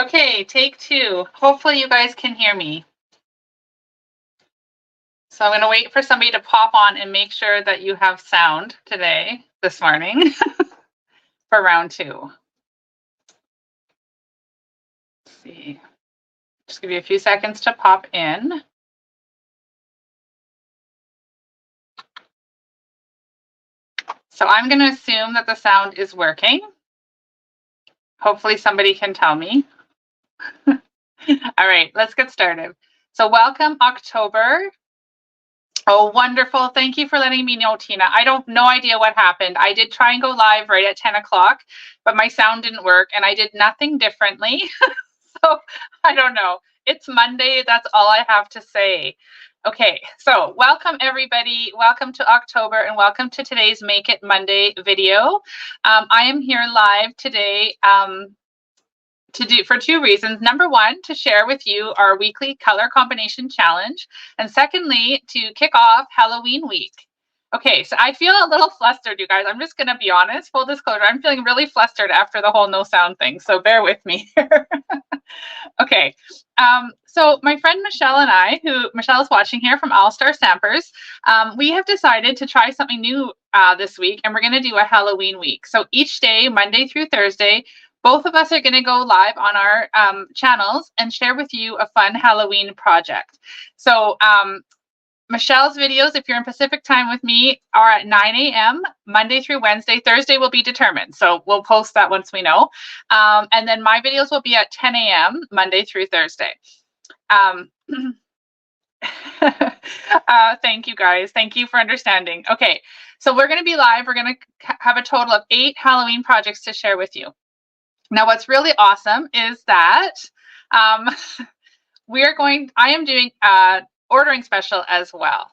Okay, take two. Hopefully you guys can hear me. So I'm going to wait for somebody to pop on and make sure that you have sound this morning for round two. Let's see. Just give you a few seconds to pop in. So I'm going to assume that the sound is working. Hopefully somebody can tell me. All right, let's get started. So welcome October. Oh, wonderful. Thank you for letting me know, Tina. No idea what happened. I did try and go live right at 10 o'clock, but my sound didn't work and I did nothing differently. So I don't know. It's Monday. That's all I have to say. Okay, so welcome everybody. Welcome to October and welcome to today's Make It Monday video. I am here live today for two reasons. Number one, to share with you our weekly color combination challenge. And secondly, to kick off Halloween week. Okay, so I feel a little flustered, you guys. I'm just going to be honest, full disclosure. I'm feeling really flustered after the whole no sound thing. So bear with me here. Okay, so my friend Michelle and I, Michelle is watching here from All Star Stampers, we have decided to try something new this week, and we're going to do a Halloween week. So each day, Monday through Thursday, both of us are going to go live on our channels and share with you a fun Halloween project. So Michelle's videos, if you're in Pacific time with me, are at 9 a.m. Monday through Wednesday. Thursday will be determined, so we'll post that once we know. And then my videos will be at 10 a.m. Monday through Thursday. Thank you, guys. Thank you for understanding. Okay, so we're going to be live. We're going to have a total of 8 Halloween projects to share with you. Now, what's really awesome is that I am doing ordering special as well.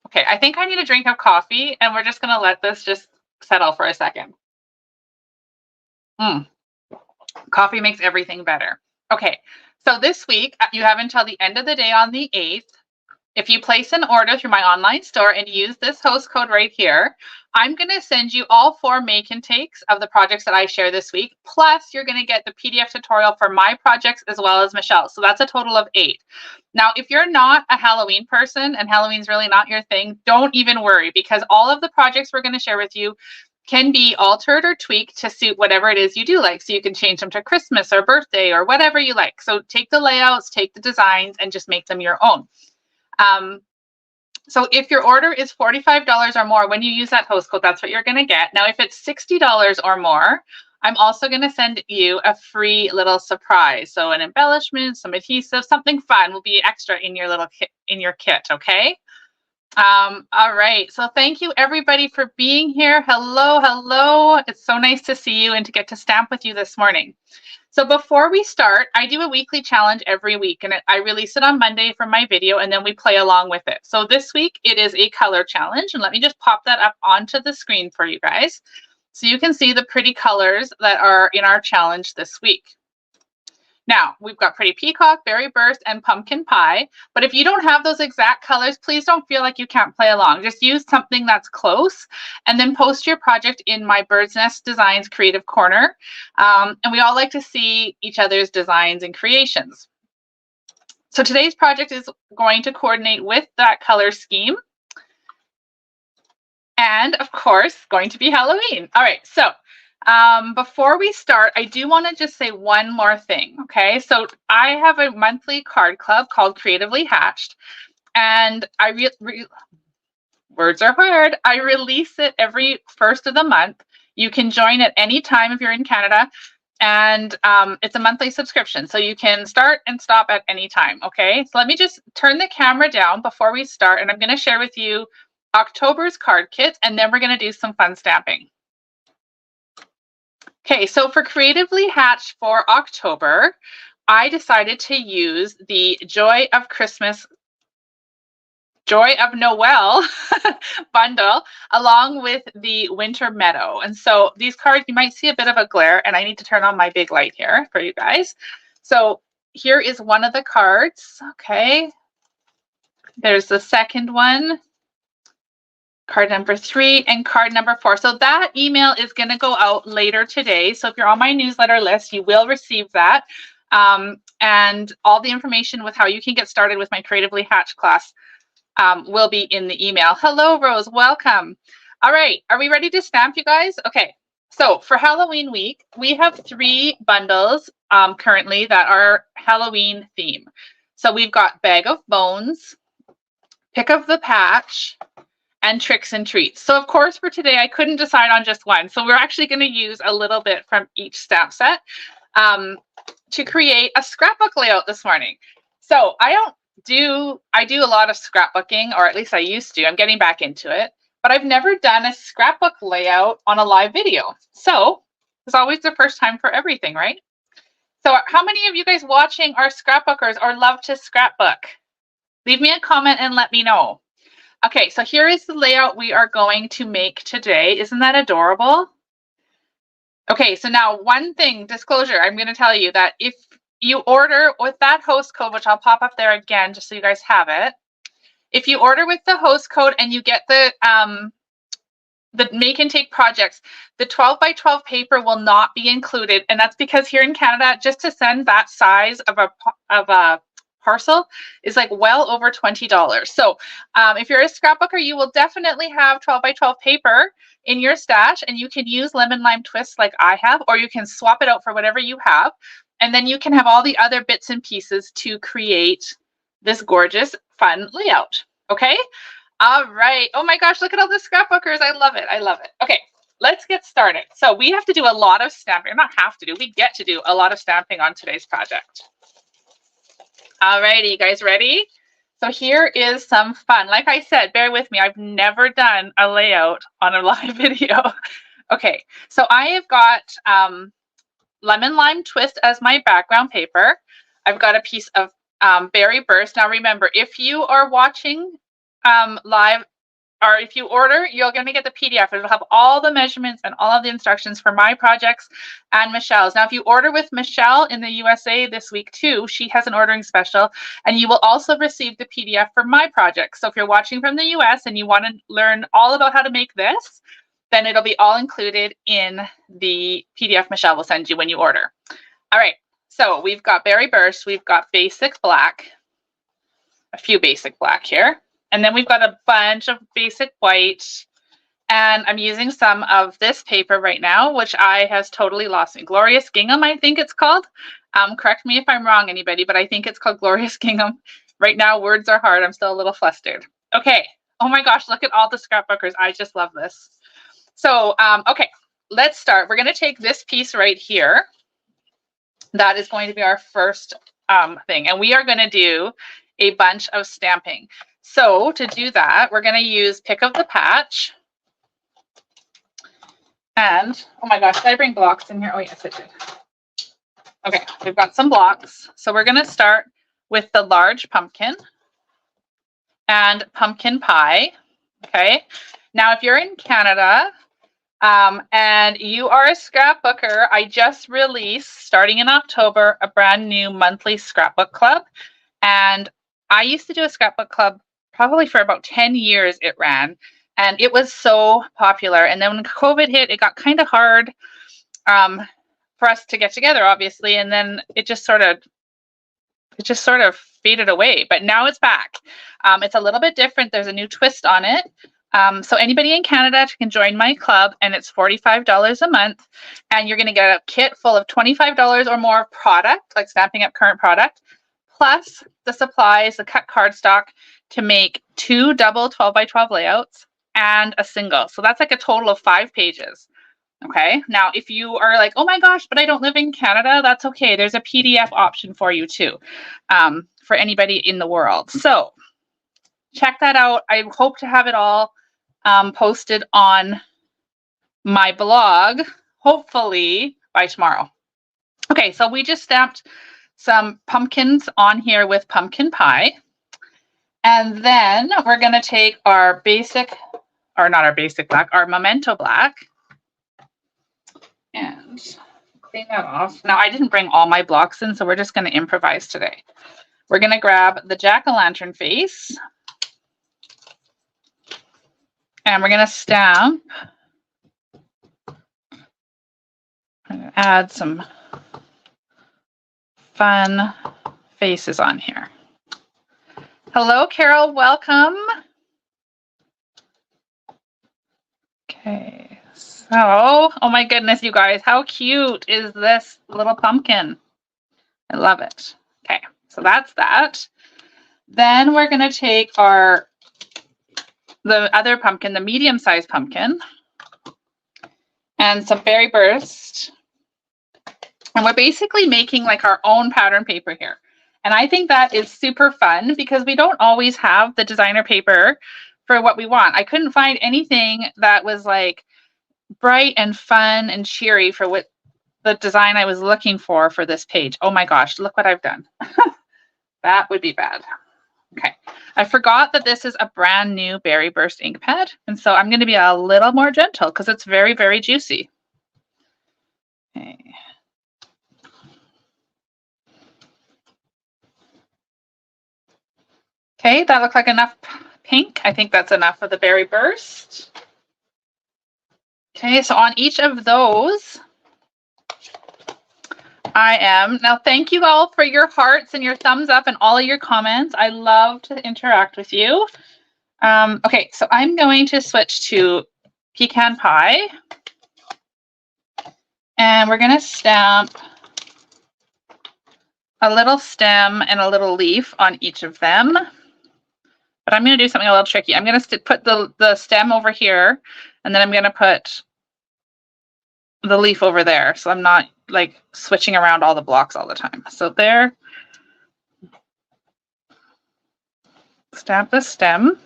Okay, I think I need a drink of coffee, and we're just going to let this just settle for a second. Coffee makes everything better. Okay, so this week, you have until the end of the day on the 8th. If you place an order through my online store and use this host code right here, I'm going to send you all 4 make and takes of the projects that I share this week. Plus, you're going to get the PDF tutorial for my projects as well as Michelle. So that's a total of 8. Now, if you're not a Halloween person and Halloween's really not your thing, don't even worry, because all of the projects we're going to share with you can be altered or tweaked to suit whatever it is you do like. So you can change them to Christmas or birthday or whatever you like. So take the layouts, take the designs, and just make them your own. So if your order is $45 or more, when you use that host code, that's what you're going to get. Now, if it's $60 or more, I'm also going to send you a free little surprise. So an embellishment, some adhesive, something fun will be extra in your little kit, okay? All right. So thank you everybody for being here. Hello. It's so nice to see you and to get to stamp with you this morning. So before we start, I do a weekly challenge every week, and I release it on Monday for my video, and then we play along with it. So this week it is a color challenge, and let me just pop that up onto the screen for you guys so you can see the pretty colors that are in our challenge this week. Now, we've got Pretty Peacock, Berry Burst, and Pumpkin Pie. But if you don't have those exact colors, please don't feel like you can't play along. Just use something that's close and then post your project in my Bird's Nest Designs Creative Corner. And we all like to see each other's designs and creations. So today's project is going to coordinate with that color scheme. And of course, going to be Halloween. All right, so before we start, I do want to just say one more thing, okay? So I have a monthly card club called Creatively Hatched, and words are hard. I release it every first of the month. You can join at any time if you're in Canada, and it's a monthly subscription, so you can start and stop at any time, okay? So let me just turn the camera down before we start, and I'm going to share with you October's card kit, and then we're going to do some fun stamping. Okay, so for Creatively Hatched for October, I decided to use the Joy of Noel bundle along with the Winter Meadow. And so these cards, you might see a bit of a glare, and I need to turn on my big light here for you guys. So here is one of the cards, okay? There's the second one. Card number 3 and card number 4. So that email is going to go out later today. So if you're on my newsletter list, you will receive that. And all the information with how you can get started with my Creatively Hatched class will be in the email. Hello, Rose, welcome. All right, are we ready to stamp, you guys? Okay, so for Halloween week, we have 3 bundles currently that are Halloween theme. So we've got Bag of Bones, Pick of the Patch, and Tricks and Treats. So of course for today, I couldn't decide on just one. So we're actually going to use a little bit from each stamp set to create a scrapbook layout this morning. So I do a lot of scrapbooking, or at least I used to. I'm getting back into it, but I've never done a scrapbook layout on a live video. So it's always the first time for everything, right? So how many of you guys watching are scrapbookers or love to scrapbook? Leave me a comment and let me know. Okay, so here is the layout we are going to make today. Isn't that adorable? Okay, so now one thing, disclosure, I'm going to tell you that if you order with that host code, which I'll pop up there again just so you guys have it, if you order with the host code and you get the make and take projects, the 12 by 12 paper will not be included, and that's because here in Canada, just to send that size of a parcel is like well over $20. So if you're a scrapbooker, you will definitely have 12 by 12 paper in your stash, and you can use lemon lime twists like I have, or you can swap it out for whatever you have, and then you can have all the other bits and pieces to create this gorgeous fun layout. Okay, all right. Oh my gosh, look at all the scrapbookers. I love it. I love it. Okay, let's get started. So we have to do a lot of stamping. Not have to do, we get to do a lot of stamping on today's project. All righty, you guys ready? So here is some fun. Like I said, bear with me. I've never done a layout on a live video. Okay, so I have got lemon lime twist as my background paper. I've got a piece of berry burst. Now remember, if you are watching live, or if you order, you're going to get the PDF. It'll have all the measurements and all of the instructions for my projects and Michelle's. Now, if you order with Michelle in the USA this week too, she has an ordering special, and you will also receive the PDF for my project. So if you're watching from the US and you want to learn all about how to make this, then it'll be all included in the PDF Michelle will send you when you order. All right, so we've got berry burst, we've got basic black, a few basic black here. And then we've got a bunch of basic white, and I'm using some of this paper right now, which I has totally lost me. Glorious Gingham, I think it's called. Correct me if I'm wrong, anybody, but I think it's called Glorious Gingham. Right now, words are hard. I'm still a little flustered. Okay. Oh my gosh, look at all the scrapbookers. I just love this. So, okay, let's start. We're going to take this piece right here. That is going to be our first thing, and we are going to do a bunch of stamping. So to do that, we're going to use Pick of the Patch. And, oh my gosh, did I bring blocks in here? Oh, yes, I did. Okay, we've got some blocks. So we're going to start with the large pumpkin and pumpkin pie. Okay, now if you're in Canada and you are a scrapbooker, I just released, starting in October, a brand new monthly scrapbook club. And I used to do a scrapbook club probably for about 10 years it ran, and it was so popular. And then when COVID hit, it got kind of hard for us to get together, obviously, and then it just sort of faded away. But now it's back. It's a little bit different. There's a new twist on it. So anybody in Canada can join my club, and it's $45 a month, and you're going to get a kit full of $25 or more of product, like Stampin' Up current product, plus the supplies, the cut cardstock to make 2 double 12 by 12 layouts and a single. So that's like a total of 5 pages. Okay. Now, if you are like, oh my gosh, but I don't live in Canada, that's okay. There's a PDF option for you too, for anybody in the world. So check that out. I hope to have it all posted on my blog, hopefully by tomorrow. Okay, so we just stamped some pumpkins on here with pumpkin pie. And then we're going to take our basic, or not our basic black, our Memento black, and clean that off. Now, I didn't bring all my blocks in, so we're just going to improvise today. We're going to grab the jack-o'-lantern face, and we're going to stamp. I'm going to add some fun faces on here. Hello, Carol, welcome. Okay, so, oh my goodness, you guys, how cute is this little pumpkin? I love it. Okay, so that's that. Then we're gonna take the other pumpkin, the medium-sized pumpkin, and some Berry Burst. And we're basically making like our own pattern paper here. And I think that is super fun because we don't always have the designer paper for what we want. I couldn't find anything that was like bright and fun and cheery for what the design I was looking for this page. Oh my gosh, look what I've done. That would be bad. Okay, I forgot that this is a brand new Berry Burst ink pad. And so I'm going to be a little more gentle because it's very, very juicy. Okay. Okay, that looks like enough pink. I think that's enough of the Berry Burst. Okay, so on each of those, now thank you all for your hearts and your thumbs up and all of your comments. I love to interact with you. Okay, so I'm going to switch to pecan pie. And we're going to stamp a little stem and a little leaf on each of them. But I'm going to do something a little tricky. I'm going to put the stem over here, and then I'm going to put the leaf over there. So I'm not like switching around all the blocks all the time. So there, stamp the stem.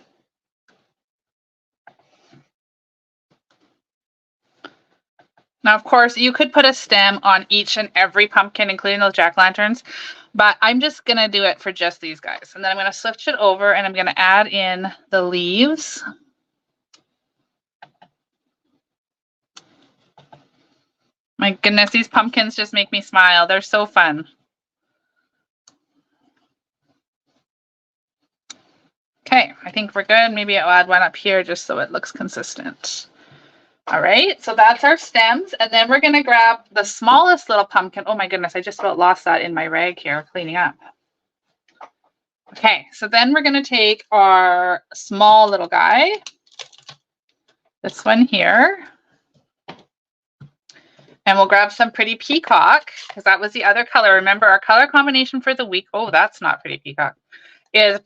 Now, of course, you could put a stem on each and every pumpkin, including those jack-o'-lanterns, but I'm just going to do it for just these guys. And then I'm going to switch it over and I'm going to add in the leaves. My goodness, these pumpkins just make me smile. They're so fun. Okay, I think we're good. Maybe I'll add one up here just so it looks consistent. All right, so that's our stems. And then we're going to grab the smallest little pumpkin. Oh my goodness, I just about lost that in my rag here cleaning up. Okay, so then we're going to take our small little guy, this one here, and we'll grab some Pretty Peacock because that was the other color. Remember our color combination for the week. Oh, that's not Pretty Peacock. Is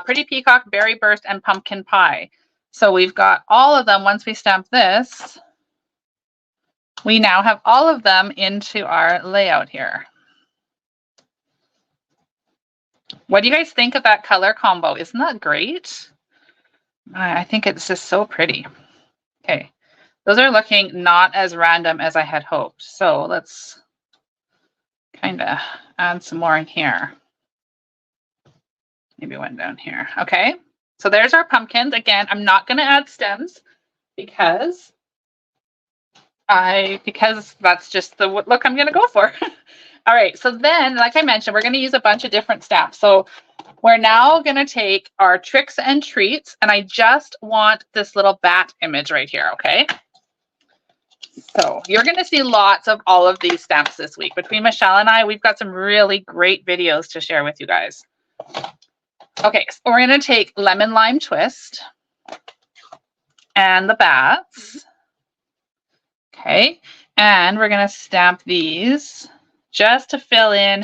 Pretty Peacock, Berry Burst, and Pumpkin Pie. So we've got all of them. Once we stamp this, we now have all of them into our layout here. What do you guys think of that color combo? Isn't that great? I think it's just so pretty. Okay, those are looking not as random as I had hoped. So let's kind of add some more in here. Maybe one down here. Okay. So there's our pumpkins. Again, I'm not going to add stems because that's just the look I'm going to go for. All right. So then, like I mentioned, we're going to use a bunch of different stamps. So we're now going to take our Tricks and Treats, and I just want this little bat image right here. Okay. So you're going to see lots of all of these stamps this week. Between Michelle and I, we've got some really great videos to share with you guys. Okay, so we're going to take Lemon Lime Twist and the bats. Okay, and we're going to stamp these just to fill in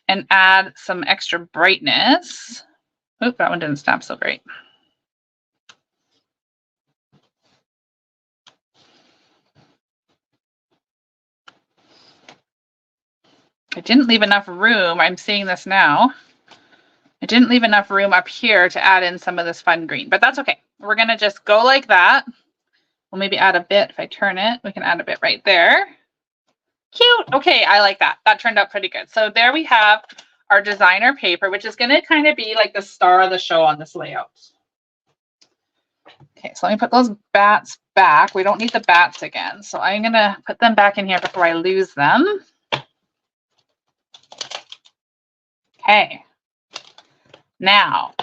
and add some extra brightness. Oop, that one didn't stamp so great. I didn't leave enough room. I'm seeing this now. I didn't leave enough room up here to add in some of this fun green, but that's okay. We're going to just go like that. We'll maybe add a bit. If I turn it, we can add a bit right there. Cute. Okay, I like that. That turned out pretty good. So there we have our designer paper, which is going to kind of be like the star of the show on this layout. Okay, so let me put those bats back. We don't need the bats again. So I'm going to put them back in here before I lose them. Okay. Now,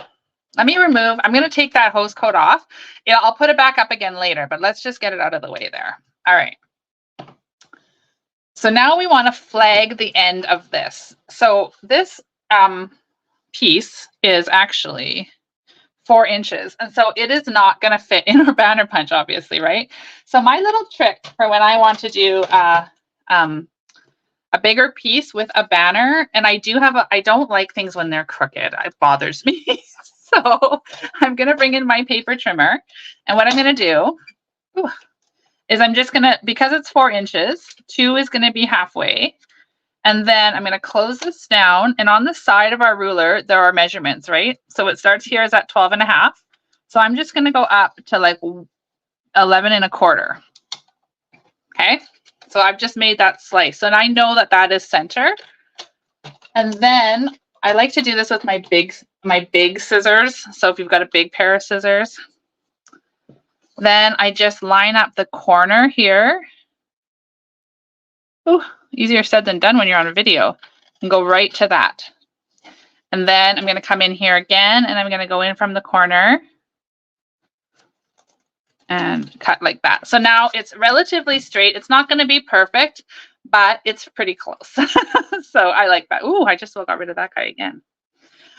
let me I'm going to take that hose coat off. Yeah, I'll put it back up again later, but let's just get it out of the way there. All right. So now we want to flag the end of this. So this piece is actually 4 inches. And so it is not going to fit in our banner punch, obviously, right? So my little trick for when I want to do a bigger piece with a banner, and I don't like things when they're crooked. It bothers me. So I'm going to bring in my paper trimmer. And what I'm going to do is I'm just going to, because it's 4 inches, 2 is going to be halfway. And then I'm going to close this down. And on the side of our ruler, there are measurements, right? So it starts here is at 12.5. So I'm just going to go up to like 11.25. Okay. So I've just made that slice. And I know that that is center. And then I like to do this with my big scissors. So if you've got a big pair of scissors, then I just line up the corner here. Ooh, easier said than done when you're on a video, and go right to that. And then I'm going to come in here again, and I'm going to go in from the corner and cut like that. So now it's relatively straight. It's not going to be perfect, but it's pretty close. So I like that. Ooh, I just got rid of that guy again.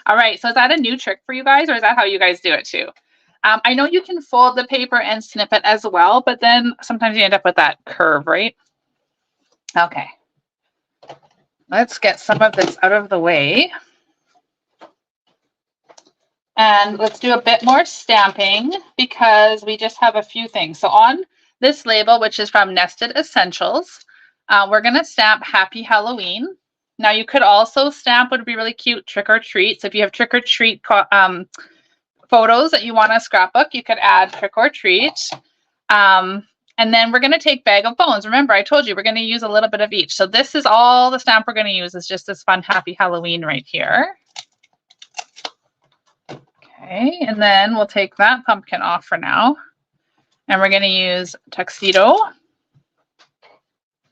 All right, so is that a new trick for you guys, or is that how you guys do it too? I know you can fold the paper and snip it as well, but then sometimes you end up with that curve, right? Okay. Let's get some of this out of the way. And let's do a bit more stamping because we just have a few things. So on this label, which is from Nested Essentials, we're going to stamp Happy Halloween. Now you could also stamp, would be really cute, Trick or Treat. So if you have trick or treat photos that you want to scrapbook, you could add Trick or Treat. And then we're going to take Bag of Bones. Remember, I told you we're going to use a little bit of each. So this is all the stamp we're going to use, is just this fun Happy Halloween right here. Okay, and then we'll take that pumpkin off for now. And we're going to use Tuxedo.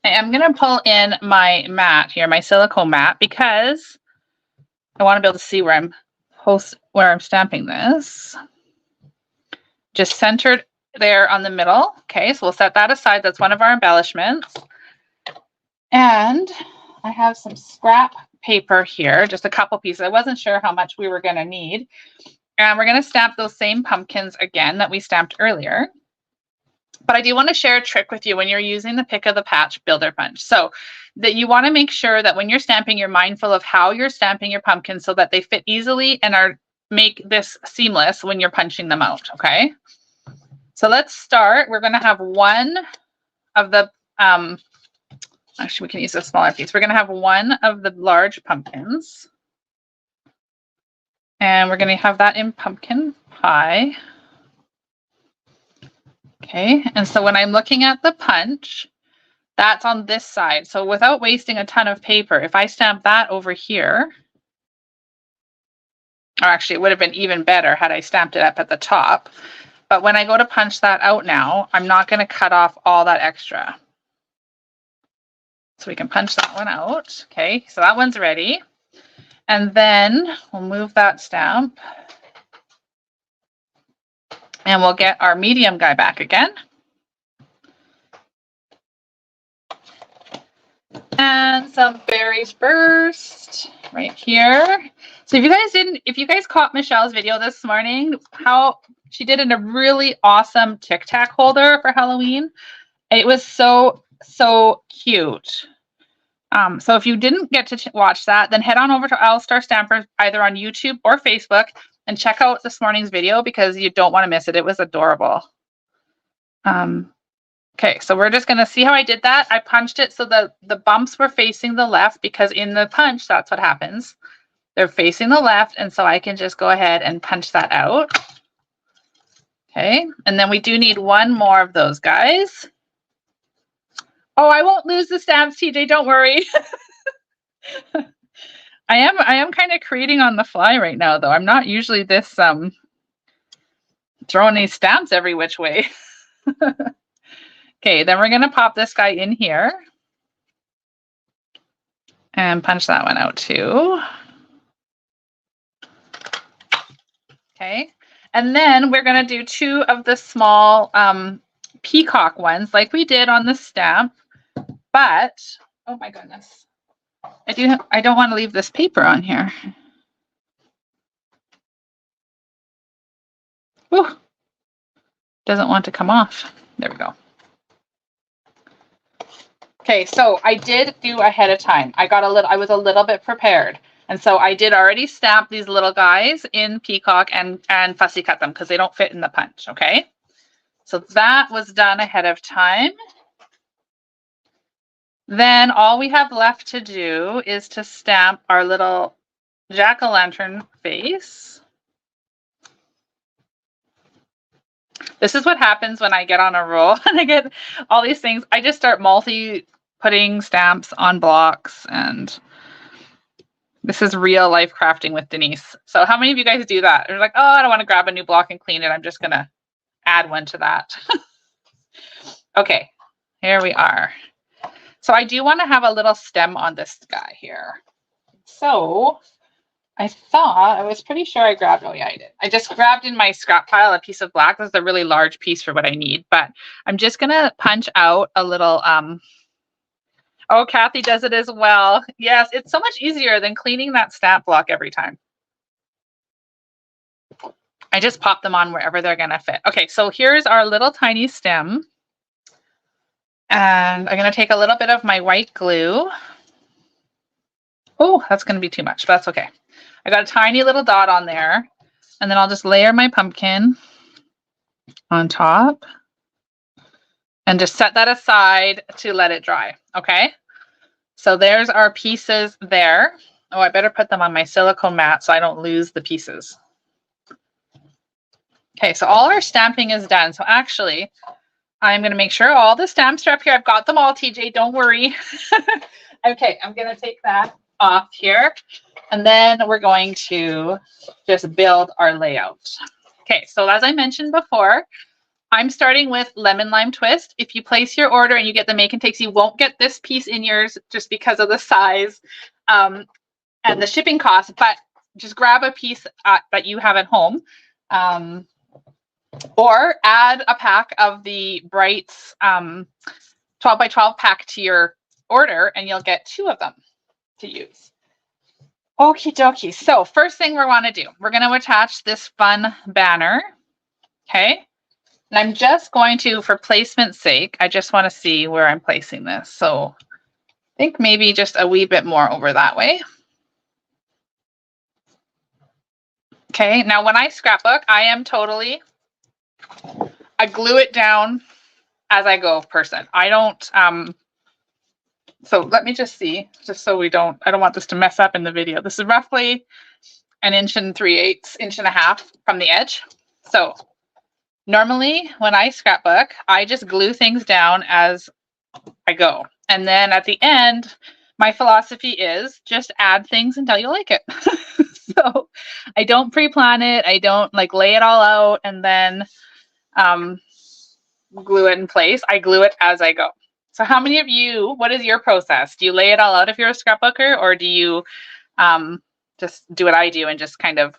I'm going to pull in my mat here, my silicone mat, because I want to be able to see where I'm stamping this. Just centered there on the middle. Okay, so we'll set that aside. That's one of our embellishments. And I have some scrap paper here, just a couple pieces. I wasn't sure how much we were going to need. And we're going to stamp those same pumpkins again that we stamped earlier. But I do want to share a trick with you when you're using the Pick of the Patch Builder Punch. So that you want to make sure that when you're stamping, you're mindful of how you're stamping your pumpkins so that they fit easily and make this seamless when you're punching them out, okay? So let's start. We're going to have one of the, actually we can use a smaller piece. We're going to have one of the large pumpkins. And we're going to have that in pumpkin pie. Okay, and so when I'm looking at the punch, that's on this side. So without wasting a ton of paper, if I stamp that over here, or actually it would have been even better had I stamped it up at the top. But when I go to punch that out now, I'm not going to cut off all that extra. So we can punch that one out. Okay, so that one's ready. And then we'll move that stamp. And we'll get our medium guy back again. And some berries burst right here. So if you guys caught Michelle's video this morning, how she did a really awesome Tic Tac holder for Halloween. It was so cute. So if you didn't get to watch that, then head on over to All Star Stampers either on YouTube or Facebook and check out this morning's video because you don't want to miss it. It was adorable. Okay, so we're just going to see how I did that. I punched it so the bumps were facing the left because in the punch, that's what happens. They're facing the left, and so I can just go ahead and punch that out. Okay, and then we do need one more of those guys. Oh, I won't lose the stamps, TJ, don't worry. I am kind of creating on the fly right now, though. I'm not usually this throwing these stamps every which way. Okay, then we're going to pop this guy in here and punch that one out too. Okay, and then we're going to do two of the small peacock ones like we did on the stamp, but Oh my goodness. I don't want to leave this paper on here. Ooh. Doesn't want to come off. There we go. Okay, so I did do ahead of time. I was a little bit prepared. And so I did already stamp these little guys in Peacock and fussy cut them because they don't fit in the punch, okay? So that was done ahead of time. Then all we have left to do is to stamp our little jack-o'-lantern face. This is what happens when I get on a roll and I get all these things. I just start putting stamps on blocks, and this is real life crafting with Denise. So how many of you guys do that? You're like, oh, I don't want to grab a new block and clean it. I'm just going to add one to that. Okay, here we are. So I do want to have a little stem on this guy here. So I thought, I was pretty sure I grabbed, oh yeah, I did. I just grabbed in my scrap pile a piece of black. This is a really large piece for what I need, but I'm just going to punch out a little, oh, Kathy does it as well. Yes, it's so much easier than cleaning that stamp block every time. I just pop them on wherever they're going to fit. Okay, so here's our little tiny stem. And I'm going to take a little bit of my white glue. Oh, that's going to be too much, but that's okay. I got a tiny little dot on there. And then I'll just layer my pumpkin on top. And just set that aside to let it dry, okay? So there's our pieces there. Oh, I better put them on my silicone mat so I don't lose the pieces. Okay, so all our stamping is done. So actually, I'm going to make sure all the stamps are up here. I've got them all, TJ, don't worry. Okay, I'm going to take that off here. And then we're going to just build our layout. Okay, so as I mentioned before, I'm starting with lemon lime twist. If you place your order and you get the make and takes, you won't get this piece in yours just because of the size and the shipping cost, but just grab a piece that you have at home. Or add a pack of the Brights 12 by 12 pack to your order and you'll get 2 of them to use. Okie dokie. So first thing we want to do, we're going to attach this fun banner. Okay. And I'm just going to, for placement's sake, I just want to see where I'm placing this. So I think maybe just a wee bit more over that way. Okay. Now when I scrapbook, I am totally I glue it down as I go person. I don't, so let me just see, just so I don't want this to mess up in the video. This is roughly 1 3/8 inches, 1.5 inches from the edge. So normally when I scrapbook, I just glue things down as I go. And then at the end, my philosophy is just add things until you like it. So I don't pre-plan it. I don't like lay it all out and then glue it in place. I glue it as I go. So how many of you, what is your process? Do you lay it all out if you're a scrapbooker, or do you just do what I do and just kind of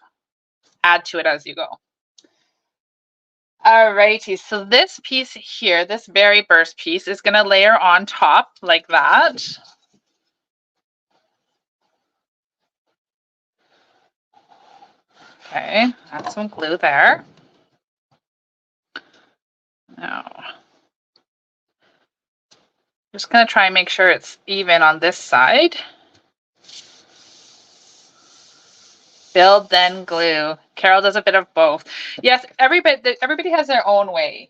add to it as you go? All righty, so this piece here, this berry burst piece is going to layer on top like that. Okay, add some glue there. Now, just going to try and make sure it's even on this side. Build, then glue. Carol does a bit of both. Yes, everybody has their own way.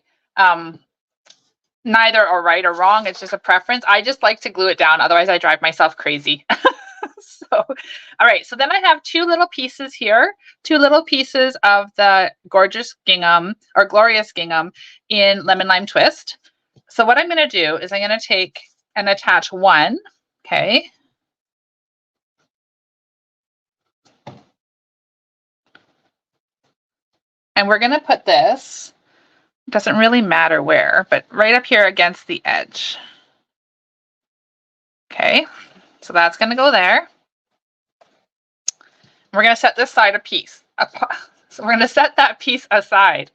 Neither are right or wrong. It's just a preference. I just like to glue it down. Otherwise, I drive myself crazy. So, all right. So then I have 2 little pieces here. 2 little pieces of the gorgeous gingham or glorious gingham in lemon lime twist. So what I'm going to do is I'm going to take and attach one. Okay. And we're going to put this, doesn't really matter where, but right up here against the edge. Okay, so that's going to go there. We're going to set this side a piece. So we're going to set that piece aside.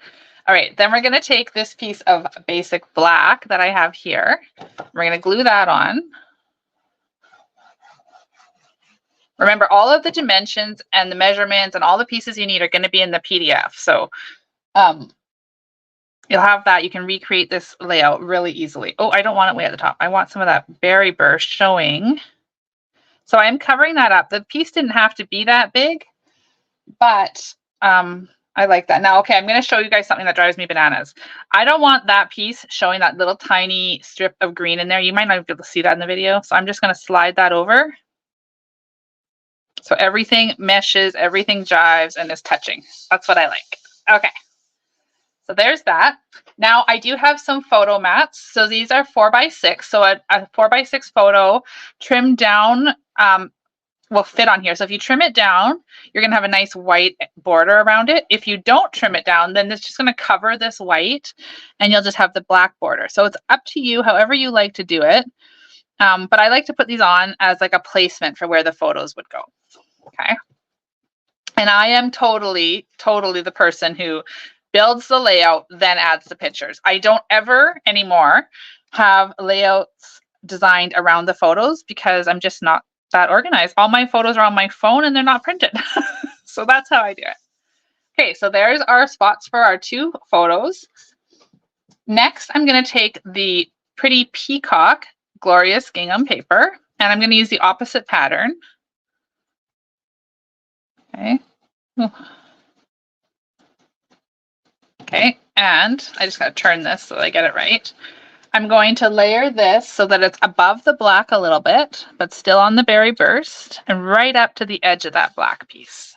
All right, then we're going to take this piece of basic black that I have here. We're going to glue that on. Remember, all of the dimensions and the measurements and all the pieces you need are going to be in the PDF. So you'll have that. You can recreate this layout really easily. Oh, I don't want it way at the top. I want some of that berry burst showing. So I'm covering that up. The piece didn't have to be that big, but I like that. Now, okay, I'm going to show you guys something that drives me bananas. I don't want that piece showing that little tiny strip of green in there. You might not be able to see that in the video. So I'm just going to slide that over. So everything meshes, everything jives and is touching. That's what I like. Okay. So there's that. Now I do have some photo mats. So these are 4x6. So a 4x6 photo trimmed down will fit on here. So if you trim it down, you're going to have a nice white border around it. If you don't trim it down, then it's just going to cover this white and you'll just have the black border. So it's up to you, however you like to do it. But I like to put these on as like a placement for where the photos would go. Okay. And I am totally the person who builds the layout, then adds the pictures. I don't ever anymore have layouts designed around the photos because I'm just not that organized. All my photos are on my phone and they're not printed. So that's how I do it. Okay, so there's our spots for our 2 photos. Next, I'm going to take the Pretty Peacock Glorious Gingham paper and I'm going to use the opposite pattern. Okay. Ooh. Okay, and I just got to turn this so that I get it right. I'm going to layer this so that it's above the black a little bit, but still on the berry burst and right up to the edge of that black piece.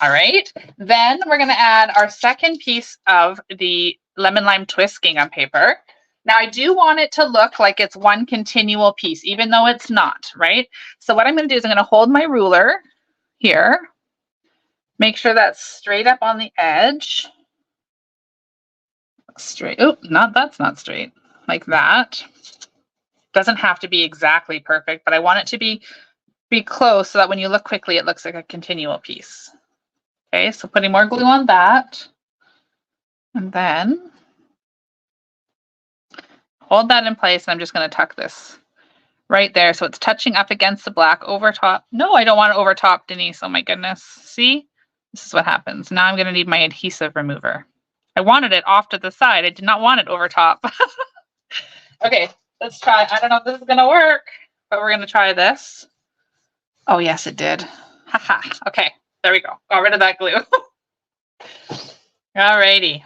All right, then we're going to add our second piece of the Lemon Lime Twist gingham paper. Now I do want it to look like it's one continual piece, even though it's not, right? So what I'm going to do is I'm going to hold my ruler here. Make sure that's straight up on the edge. Straight. Oh, that's not straight. Like that. Doesn't have to be exactly perfect, but I want it to be close so that when you look quickly, it looks like a continual piece. Okay, so putting more glue on that. And then hold that in place. And I'm just going to tuck this right there. So it's touching up against the black over top. No, I don't want it over top, Denise. Oh my goodness. See? This is what happens. Now I'm going to need my adhesive remover. I wanted it off to the side. I did not want it over top. Okay, let's try. I don't know if this is going to work, but we're going to try this. Oh, yes, it did. Haha. Okay, there we go. Got rid of that glue. All righty.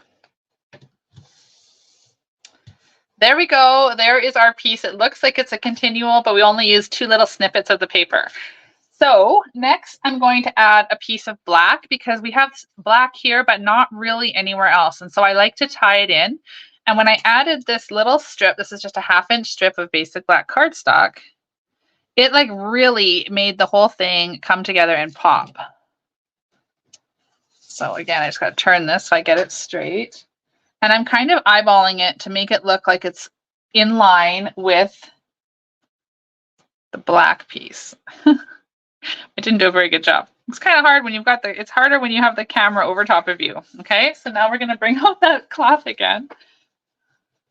There we go. There is our piece. It looks like it's a continual, but we only use 2 little snippets of the paper. So next I'm going to add a piece of black because we have black here, but not really anywhere else. And so I like to tie it in. And when I added this little strip, this is just a 1/2 inch strip of basic black cardstock, it like really made the whole thing come together and pop. So again, I just got to turn this so I get it straight. And I'm kind of eyeballing it to make it look like it's in line with the black piece. I didn't do a very good job. It's kind of hard when you've got it's harder when you have the camera over top of you. Okay, so now we're going to bring out that cloth again.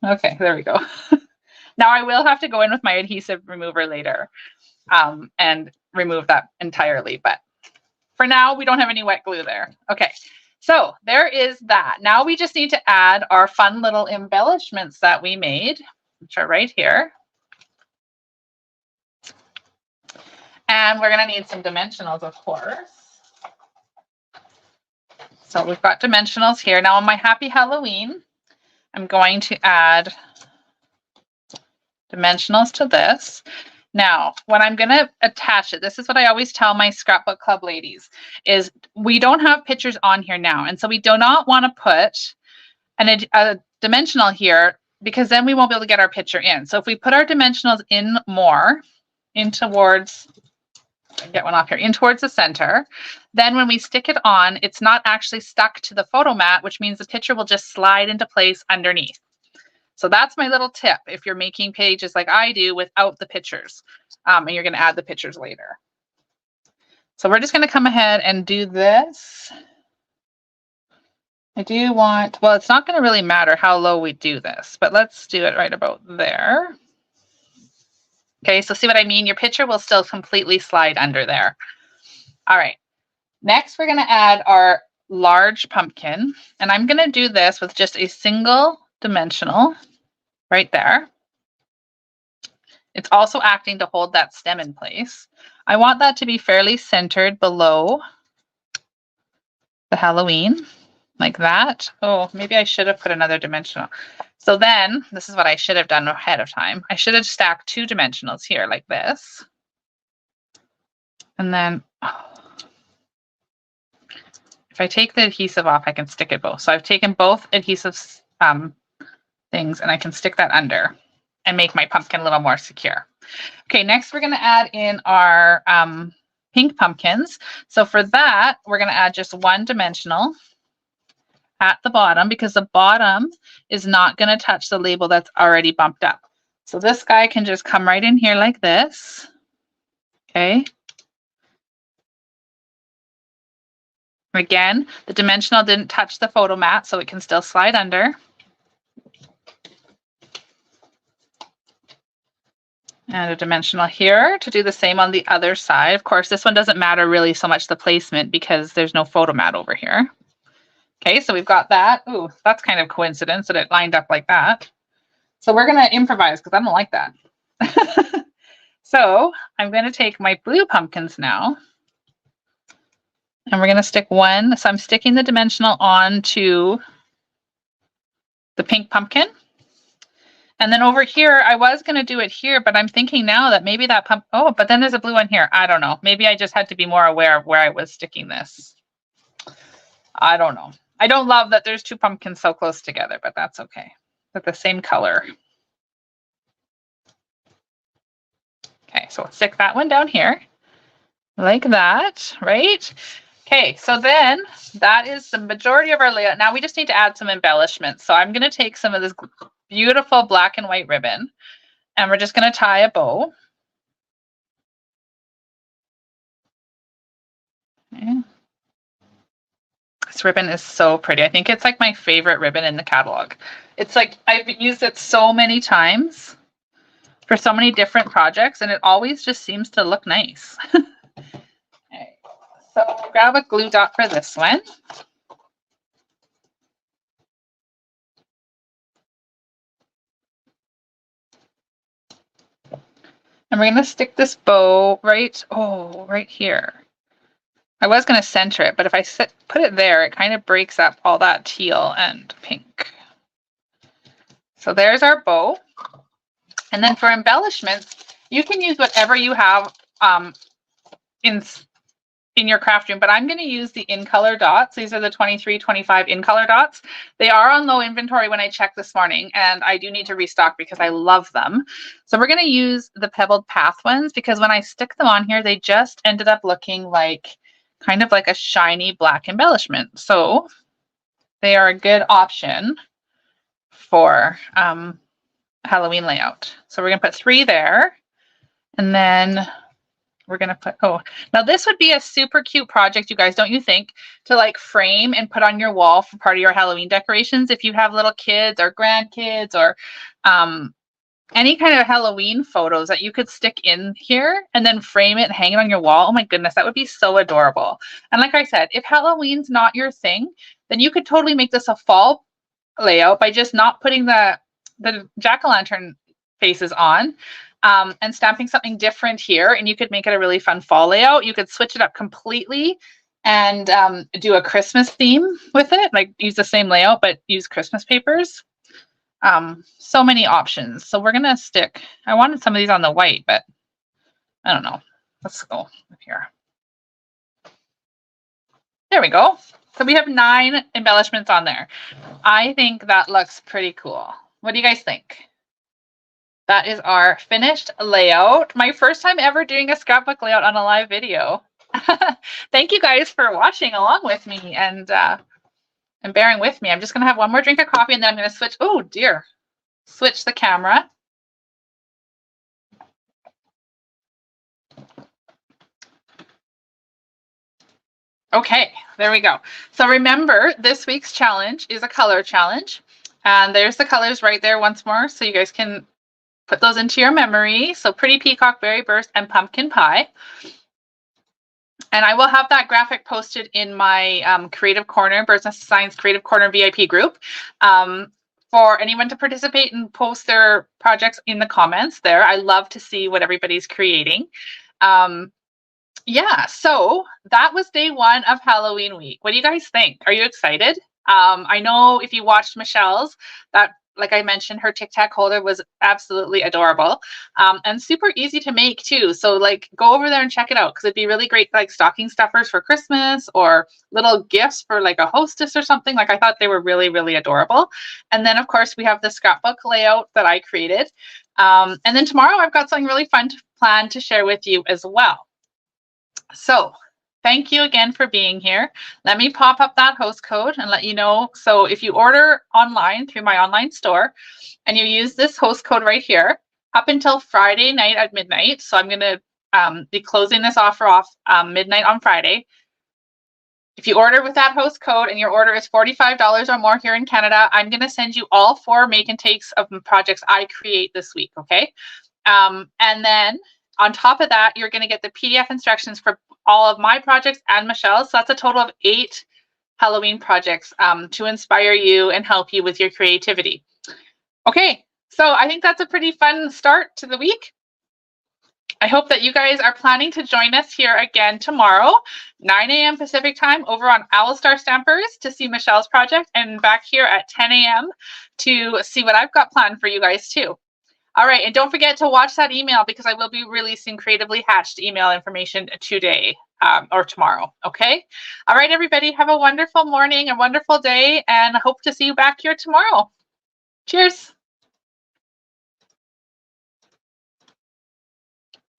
Okay, there we go. Now I will have to go in with my adhesive remover later and remove that entirely. But for now, we don't have any wet glue there. Okay, so there is that. Now we just need to add our fun little embellishments that we made, which are right here. And we're going to need some dimensionals, of course. So we've got dimensionals here. Now on my Happy Halloween, I'm going to add dimensionals to this. Now, when I'm going to attach it, this is what I always tell my Scrapbook Club ladies, is we don't have pictures on here now. And so we do not want to put a dimensional here because then we won't be able to get our picture in. So if we put our dimensionals in more, in towards, get one off here, in towards the center, then when we stick it on, it's not actually stuck to the photo mat, which means the picture will just slide into place underneath. So that's my little tip if you're making pages like I do without the pictures, and you're going to add the pictures later. So we're just going to come ahead and do this. I do want, well, it's not going to really matter how low we do this, but let's do it right about there. Okay, so see what I mean? Your picture will still completely slide under there. All right. Next, we're going to add our large pumpkin. And I'm going to do this with just a single dimensional right there. It's also acting to hold that stem in place. I want that to be fairly centered below the Halloween, like that. Oh, maybe I should have put another dimensional. So then, this is what I should have done ahead of time. I should have stacked 2 dimensionals here like this. And then, if I take the adhesive off, I can stick it both. So I've taken both adhesive things and I can stick that under and make my pumpkin a little more secure. Okay, next we're going to add in our pink pumpkins. So for that, we're going to add just 1 dimensional at the bottom because the bottom is not going to touch the label that's already bumped up. So this guy can just come right in here like this. Okay. Again, the dimensional didn't touch the photo mat, so it can still slide under. And a dimensional here to do the same on the other side. Of course, this one doesn't matter really so much the placement because there's no photo mat over here. Okay, so we've got that. Ooh, that's kind of coincidence that it lined up like that. So we're going to improvise because I don't like that. So I'm going to take my blue pumpkins now. And we're going to stick 1. So I'm sticking the dimensional onto the pink pumpkin. And then over here, I was going to do it here, but I'm thinking now that maybe that oh, but then there's a blue one here. I don't know. Maybe I just had to be more aware of where I was sticking this. I don't know. I don't love that there's 2 pumpkins so close together, but that's okay. They're the same color. Okay, so we'll stick that one down here like that, right? Okay, so then that is the majority of our layout. Now we just need to add some embellishments. So I'm going to take some of this beautiful black and white ribbon and we're just going to tie a bow. Okay. This ribbon is so pretty. I think it's like my favorite ribbon in the catalog. It's like I've used it so many times for so many different projects and it always just seems to look nice. Okay. So grab a glue dot for this one. And we're going to stick this bow right here. I was going to center it, but if I put it there, it kind of breaks up all that teal and pink. So there's our bow. And then for embellishments, you can use whatever you have in your craft room, but I'm going to use the in color dots. These are the 23-25 in color dots. They are on low inventory when I checked this morning, and I do need to restock because I love them. So we're going to use the pebbled path ones because when I stick them on here, they just ended up looking like kind of like a shiny black embellishment. So they are a good option for Halloween layout. So we're going to put 3 there, and then we're going to put, oh, now this would be a super cute project, you guys, don't you think, to like frame and put on your wall for part of your Halloween decorations. If you have little kids or grandkids or any kind of Halloween photos that you could stick in here and then frame it and hang it on your wall. Oh my goodness, that would be so adorable. And like I said, if Halloween's not your thing, then you could totally make this a fall layout by just not putting the jack-o'-lantern faces on. And stamping something different here, and you could make it a really fun fall layout. You could switch it up completely and do a Christmas theme with it, like use the same layout but use Christmas papers. So many options. So we're gonna stick, I wanted some of these on the white, but I don't know. Let's go up here. There we go. So we have 9 embellishments on there. I think that looks pretty cool. What do you guys think? That is our finished layout. My first time ever doing a scrapbook layout on a live video. Thank you guys for watching along with me and bearing with me. I'm just going to have one more drink of coffee and then I'm going to switch. Oh dear. Switch the camera. Okay, there we go. So remember, this week's challenge is a color challenge. And there's the colors right there once more so you guys can put those into your memory. So Pretty Peacock, Berry Burst, and Pumpkin Pie. And I will have that graphic posted in my Creative Corner, Birds Nest Designs Creative Corner VIP group, for anyone to participate and post their projects in the comments there. I love to see what everybody's creating. Yeah, so that was day one of Halloween week. What do you guys think? Are you excited? I know if you watched Michelle's, that, like I mentioned, her Tic Tac holder was absolutely adorable, and super easy to make too. So like go over there and check it out, because it'd be really great, like stocking stuffers for Christmas or little gifts for like a hostess or something. Like I thought they were really, really adorable. And then of course we have the scrapbook layout that I created. And then tomorrow I've got something really fun to plan to share with you as well. So thank you again for being here. Let me pop up that host code and let you know. So if you order online through my online store and you use this host code right here up until Friday night at midnight. So I'm going to be closing this offer off midnight on Friday. If you order with that host code and your order is $45 or more here in Canada, I'm going to send you all 4 make and takes of projects I create this week. Okay. And then on top of that, you're going to get the PDF instructions for all of my projects and Michelle's. So that's a total of 8 Halloween projects to inspire you and help you with your creativity. Okay, so I think that's a pretty fun start to the week. I hope that you guys are planning to join us here again tomorrow, 9 a.m. Pacific time, over on Owlstar Stampers to see Michelle's project, and back here at 10 a.m. to see what I've got planned for you guys too. All right, and don't forget to watch that email, because I will be releasing Creatively Hatched email information today or tomorrow, okay? All right, everybody, have a wonderful morning, a wonderful day, and I hope to see you back here tomorrow. Cheers.